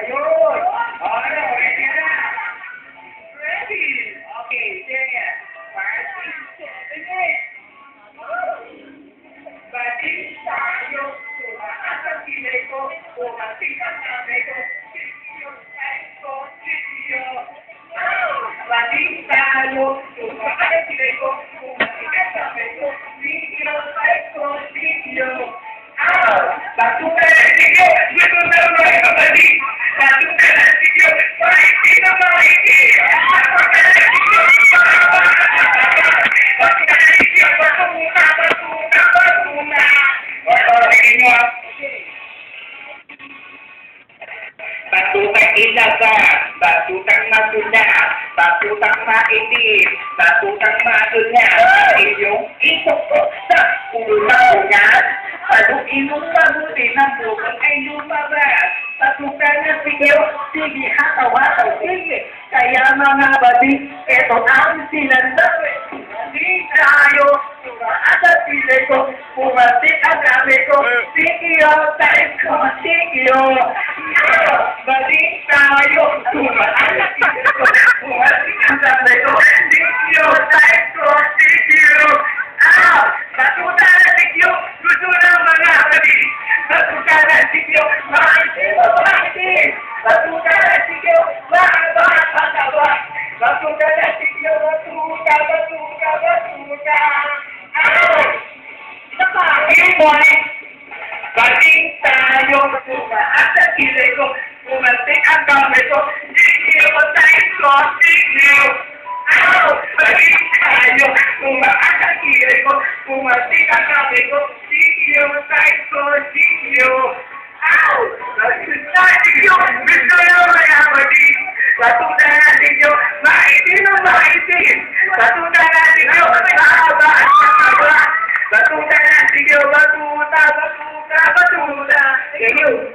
Ayun! O, ano, ready na? Ready! Okay, sige. 5, 6, 7, 8. Bading tayo, tumaas ang kilay ko, umating ang kamay ko, sisiyo, kahit ko, sisiyo. Bading tayo, tumaas ang kilay ko, umating ang kamay ko, sisiyo, kahit ko, sisiyo. Batuka na sisiyo, gusto na mga kapatid. Batuka na sisiyo, maiti na maiti. Batuka na sisiyo, batuka na sisiyo, batuka, batuka, batuka. Batutang ilaga, batutang matula, batutang maitim, batutang matunya, inyong isok sa ulang-ulan, palug-inong mabuti ng bukan ay lumabas, batutang na sigaw, sige hataw-hataw, sige, kaya mga badi, eto ang silandawi, hindi tayo, tumaas at pilay ko, pumatik ang gabi ko, sigiyo, tayo ko, sigiyo, balik tayo, tumaas at pilay ko, pumatik ang gabi ko, sigiyo, tayo ko, sigiyo, batuta na sigiyo, gusto ng mga badi, batuta na sigiyo, maitim, maitim, batuta na sigiyo, mahal, pataba, batuta na sigiyo, batuta, batuta, batuta, good morning. Balik tayo, tumaas ang kilay ko, pumatik ang kamay ko, sigiyo, tayo ko, sigiyo. Balik tayo, tumaas ang kilay ko, pumatik ang kamay ko, sigiyo, tayo ko, sigiyo. Sigiyo, gusto yung mga kapatid. Batuta na sigiyo, maitim na maitim. Batuta na sigiyo, mahaba at mahaba. Batuta na sigiyo, batuta, batuta, batuta. Thank you.